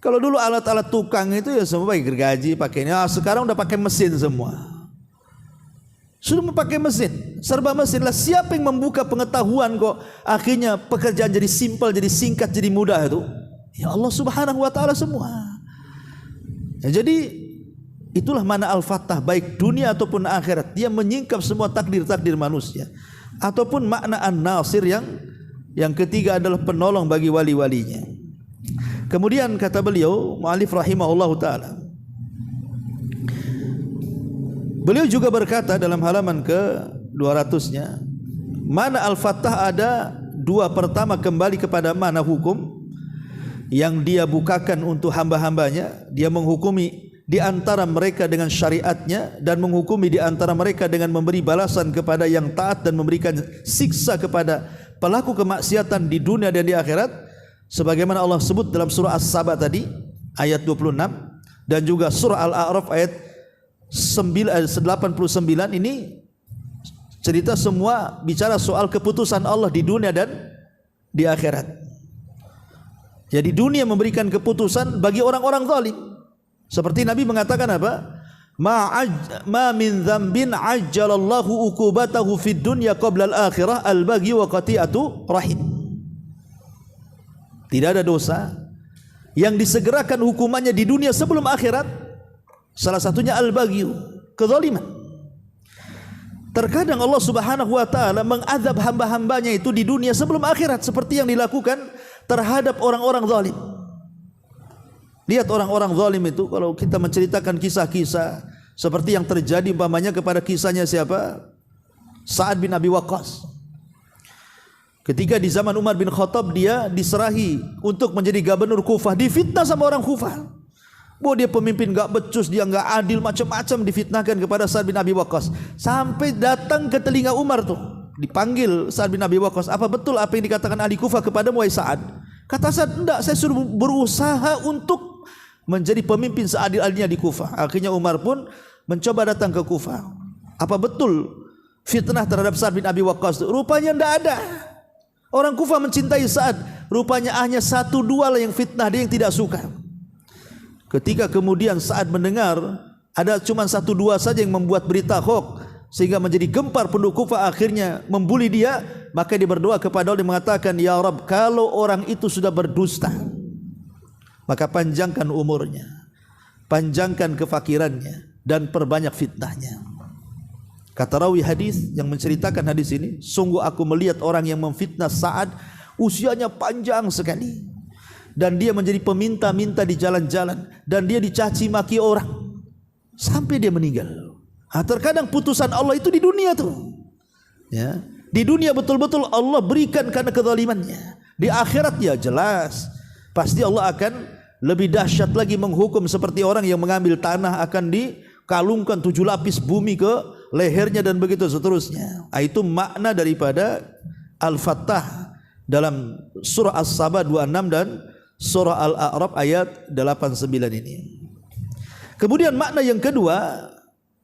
Kalau dulu alat-alat tukang itu ya semua pakai gergaji, pakai ini. Sekarang udah pakai mesin semua. Sudah memakai mesin, serba mesin lah. Siapa yang membuka pengetahuan kok akhirnya pekerjaan jadi simpel, jadi singkat, jadi mudah itu? Ya Allah Subhanahu wa taala semua. Ya, jadi itulah mana Al-Fattah, baik dunia ataupun akhirat. Dia menyingkap semua takdir-takdir manusia. Ataupun makna An-Nasir yang ketiga adalah penolong bagi wali-walinya. Kemudian kata beliau, mu'alif rahimahullahu ta'ala, beliau juga berkata dalam halaman ke-200-nya, mana Al-Fattah ada dua. Pertama, kembali kepada mana hukum yang dia bukakan untuk hamba-hambanya. Dia menghukumi di antara mereka dengan syariatnya, dan menghukumi di antara mereka dengan memberi balasan kepada yang taat dan memberikan siksa kepada pelaku kemaksiatan di dunia dan di akhirat. Sebagaimana Allah sebut dalam surah As-Saba tadi ayat 26, dan juga surah Al-A'raf ayat 89. Ini cerita semua bicara soal keputusan Allah di dunia dan di akhirat. Jadi dunia memberikan keputusan bagi orang-orang zalim. Seperti Nabi mengatakan apa? Ma min dzambin ajjalallahu uqubatahu fid dunya qabla al-akhirah al-baghi wa qati'atu rahim. Tidak ada dosa yang disegerakan hukumannya di dunia sebelum akhirat. Salah satunya al-baghi, kezaliman. Terkadang Allah Subhanahu wa taala mengazab hamba-hambanya itu di dunia sebelum akhirat, seperti yang dilakukan terhadap orang-orang zalim. Lihat orang-orang zalim itu, kalau kita menceritakan kisah-kisah seperti yang terjadi umpamanya kepada kisahnya siapa? Sa'ad bin Abi Waqqas. Ketika di zaman Umar bin Khattab dia diserahi untuk menjadi gubernur Kufah, difitnah sama orang Kufah. Bahwa dia pemimpin enggak becus, dia enggak adil, macam-macam difitnahkan kepada Sa'ad bin Abi Waqqas. Sampai datang ke telinga Umar tuh, dipanggil Sa'ad bin Abi Waqqas, apa betul apa yang dikatakan ahli Kufah kepadamu wahai Sa'ad? Kata Sa'ad, enggak, saya suruh berusaha untuk menjadi pemimpin seadil-adilnya di Kufah. Akhirnya Umar pun mencoba datang ke Kufah. Apa betul fitnah terhadap Sa'ad bin Abi Waqqas? Rupanya enggak ada. Orang Kufah mencintai Sa'ad, rupanya hanya satu dua lah yang fitnah, dia yang tidak suka. Ketika kemudian Sa'ad mendengar ada cuma satu dua saja yang membuat berita hoax sehingga menjadi gempar penduduk Kufah, akhirnya membuli dia, maka dia berdoa kepada Allah, dia mengatakan, ya Rabb, kalau orang itu sudah berdusta, maka panjangkan umurnya, panjangkan kefakirannya, dan perbanyak fitnahnya. Kata rawi hadis yang menceritakan hadis ini, sungguh aku melihat orang yang memfitnah Sa'ad usianya panjang sekali, dan dia menjadi peminta-minta di jalan-jalan, dan dia dicaci maki orang sampai dia meninggal. Terkadang putusan Allah itu di dunia tuh, ya, di dunia betul-betul Allah berikan karena kezalimannya. Di akhirat ya jelas pasti Allah akan lebih dahsyat lagi menghukum, seperti orang yang mengambil tanah akan dikalungkan 7 lapis bumi ke lehernya dan begitu seterusnya. Itu makna daripada Al-Fattah dalam surah As-Saba 26 dan surah Al-A'raf ayat 89 ini. Kemudian makna yang kedua,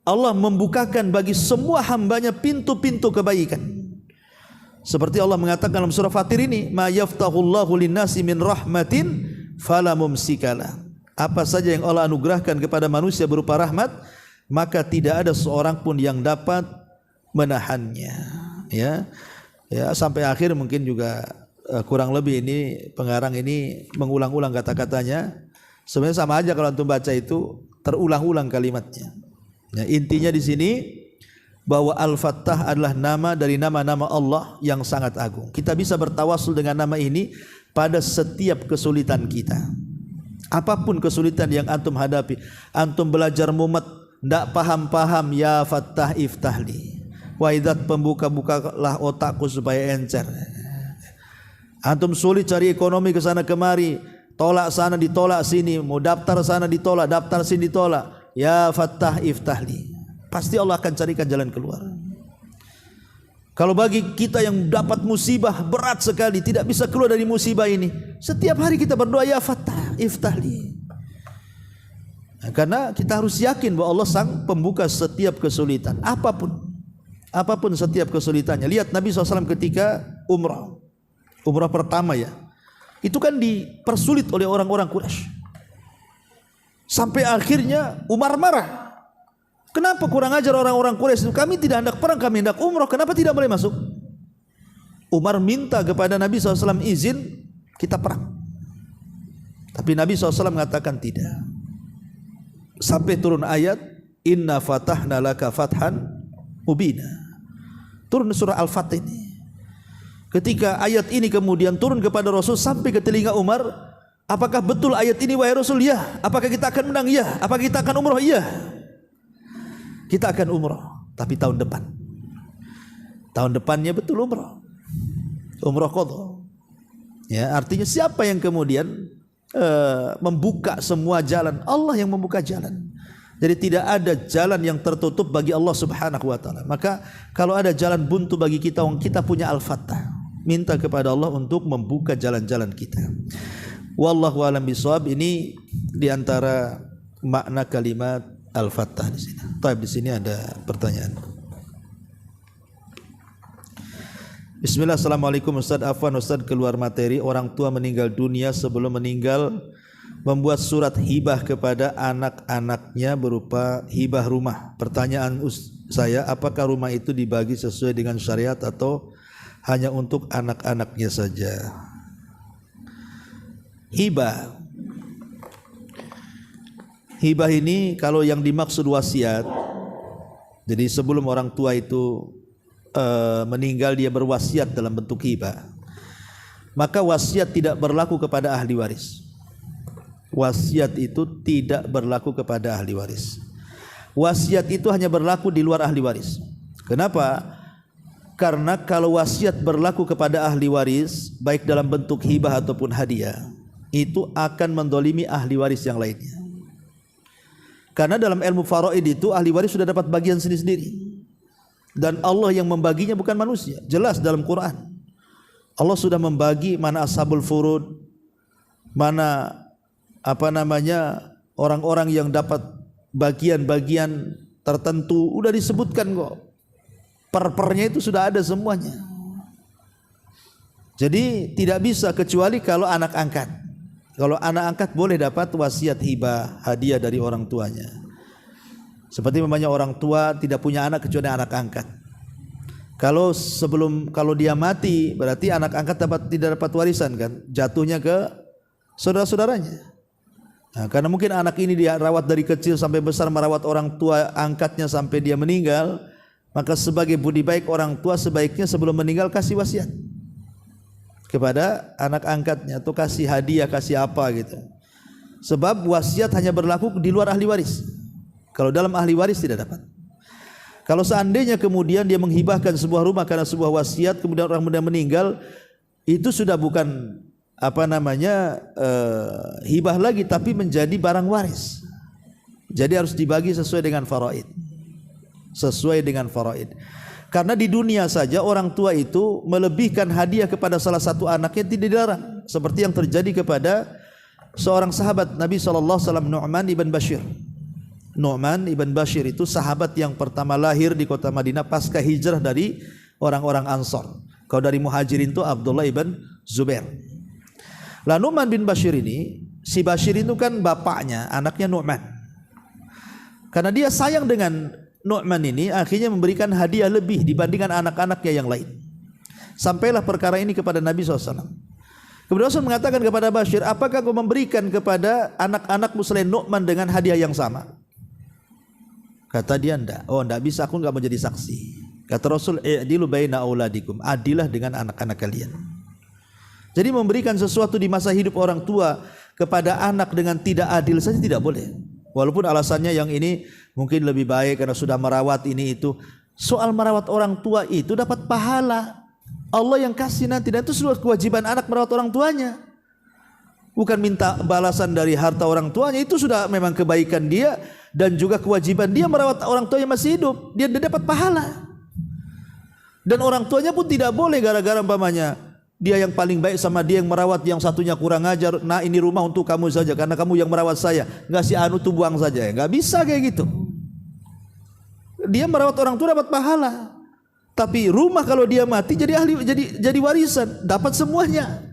Allah membukakan bagi semua hambanya pintu-pintu kebaikan. Seperti Allah mengatakan dalam surah Fatir ini, ma yaftahullahu linnasi min rahmatin fala mumsikalah. Apa saja yang Allah anugerahkan kepada manusia berupa rahmat, maka tidak ada seorang pun yang dapat menahannya. Ya, sampai akhir mungkin juga kurang lebih ini pengarang ini mengulang-ulang kata-katanya. Sebenarnya sama aja kalau antum baca itu terulang-ulang kalimatnya. Ya, intinya di sini bahwa Al-Fattah adalah nama dari nama-nama Allah yang sangat agung. Kita bisa bertawasul dengan nama ini pada setiap kesulitan kita. Apapun kesulitan yang antum hadapi, antum belajar mumet, ndak paham-paham, ya Fattah iftahli. Waidat, pembuka-bukalah otakku supaya encer. Antum sulit cari ekonomi ke sana kemari, tolak sana ditolak sini, mau daftar sana ditolak, daftar sini ditolak. Ya Fattah iftahli. Pasti Allah akan carikan jalan keluar. Kalau bagi kita yang dapat musibah berat sekali, tidak bisa keluar dari musibah ini, setiap hari kita berdoa, ya Fattah iftahli. Karena kita harus yakin bahwa Allah sang pembuka setiap kesulitan, apapun setiap kesulitannya. Lihat Nabi SAW ketika umrah pertama ya, itu kan dipersulit oleh orang-orang Quraisy. Sampai akhirnya Umar marah. Kenapa kurang ajar orang-orang Quraisy? Kami tidak hendak perang, kami hendak umrah. Kenapa tidak boleh masuk? Umar minta kepada Nabi SAW izin, kita perang. Tapi Nabi SAW mengatakan tidak. Sampai turun ayat, Inna fatahna laka fathan mubina. Turun surah Al-Fatih ini. Ketika ayat ini kemudian turun kepada Rasul sampai ke telinga Umar, apakah betul ayat ini wahai Rasul? Ya. Apakah kita akan menang? Ya. Apakah kita akan umrah? Ya. Kita akan umrah, tapi tahun depan. Tahun depannya betul umrah. Umrah qadha. Ya, artinya siapa yang kemudian membuka semua jalan? Allah yang membuka jalan. Jadi tidak ada jalan yang tertutup bagi Allah Subhanahu wa taala. Maka kalau ada jalan buntu bagi kita, kita punya Al-Fattah. Minta kepada Allah untuk membuka jalan-jalan kita. Wallahu a'lam bishawab. Ini diantara makna kalimat Al-Fattah di sini. Taib, di sini ada pertanyaan. Bismillah, assalamualaikum Ustaz. Afwan Ustaz, keluar materi. Orang tua meninggal dunia, sebelum meninggal membuat surat hibah kepada anak-anaknya berupa hibah rumah. Pertanyaan saya, apakah rumah itu dibagi sesuai dengan syariat atau hanya untuk anak-anaknya saja? Hibah ini kalau yang dimaksud wasiat, jadi sebelum orang tua itu meninggal dia berwasiat dalam bentuk hibah, maka wasiat tidak berlaku kepada ahli waris. Wasiat itu tidak berlaku kepada ahli waris. Wasiat itu hanya berlaku di luar ahli waris. Kenapa? Karena kalau wasiat berlaku kepada ahli waris, baik dalam bentuk hibah ataupun hadiah, itu akan mendolimi ahli waris yang lainnya. Karena dalam ilmu faraid itu ahli waris sudah dapat bagian sendiri-sendiri. Dan Allah yang membaginya bukan manusia. Jelas dalam Quran. Allah sudah membagi mana ashabul furud, mana orang-orang yang dapat bagian-bagian tertentu, udah disebutkan kok. Per-pernya itu sudah ada semuanya. Jadi tidak bisa kecuali kalau anak angkat. Kalau anak angkat boleh dapat wasiat hibah, hadiah dari orang tuanya. Seperti namanya orang tua tidak punya anak kecuali anak angkat. Kalau dia mati berarti anak angkat tidak dapat warisan kan, jatuhnya ke saudara-saudaranya. Nah, karena mungkin anak ini dia rawat dari kecil sampai besar, merawat orang tua angkatnya sampai dia meninggal, maka sebagai budi baik orang tua sebaiknya sebelum meninggal kasih wasiat kepada anak angkatnya, atau kasih hadiah, kasih apa gitu. Sebab wasiat hanya berlaku di luar ahli waris. Kalau dalam ahli waris tidak dapat. Kalau seandainya kemudian dia menghibahkan sebuah rumah karena sebuah wasiat, kemudian orang muda meninggal, itu sudah bukan hibah lagi, tapi menjadi barang waris. Jadi harus dibagi sesuai dengan faraid. Sesuai dengan faraid. Karena di dunia saja orang tua itu melebihkan hadiah kepada salah satu anaknya tidak dilarang, seperti yang terjadi kepada seorang sahabat Nabi SAW, Nu'man ibn Bashir. Nu'man ibn Bashir itu sahabat yang pertama lahir di kota Madinah pasca hijrah dari orang-orang Ansar. Kalau dari Muhajirin itu Abdullah ibn Zubair. Lah Nu'man bin Bashir ini, si Bashir itu kan bapaknya, anaknya Nu'man. Karena dia sayang dengan Nu'man ini, akhirnya memberikan hadiah lebih dibandingkan anak-anaknya yang lain. Sampailah perkara ini kepada Nabi SAW. Kemudian Rasul mengatakan kepada Bashir, apakah kau memberikan kepada anak-anakmu selain Nu'man dengan hadiah yang sama? Kata dia, enggak. Oh, enggak bisa, aku enggak mau jadi saksi. Kata Rasul, i'dilu baina auladikum, adilah dengan anak-anak kalian. Jadi memberikan sesuatu di masa hidup orang tua kepada anak dengan tidak adil saja tidak boleh. Walaupun alasannya yang ini mungkin lebih baik karena sudah merawat ini itu. Soal merawat orang tua itu dapat pahala. Allah yang kasih nanti, dan itu sudah kewajiban anak merawat orang tuanya. Bukan minta balasan dari harta orang tuanya, itu sudah memang kebaikan dia dan juga kewajiban dia merawat orang tuanya masih hidup. Dia dapat pahala. Dan orang tuanya pun tidak boleh gara-gara umpamanya dia yang paling baik sama dia yang merawat, yang satunya kurang ajar. Nah, ini rumah untuk kamu saja karena kamu yang merawat saya. Enggak, si anu tuh buang saja. Enggak bisa kayak gitu. Dia merawat orang tua dapat pahala. Tapi rumah kalau dia mati jadi warisan, dapat semuanya.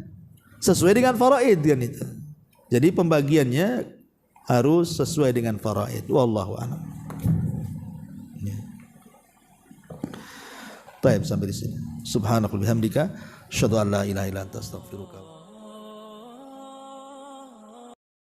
Sesuai dengan faraid kan itu. Jadi pembagiannya harus sesuai dengan faraid. Wallahu a'lam. Ya. Baik, sampai di sini. Subhanakallahumma bihamdika asyhadu an la ilaha illa anta astaghfiruka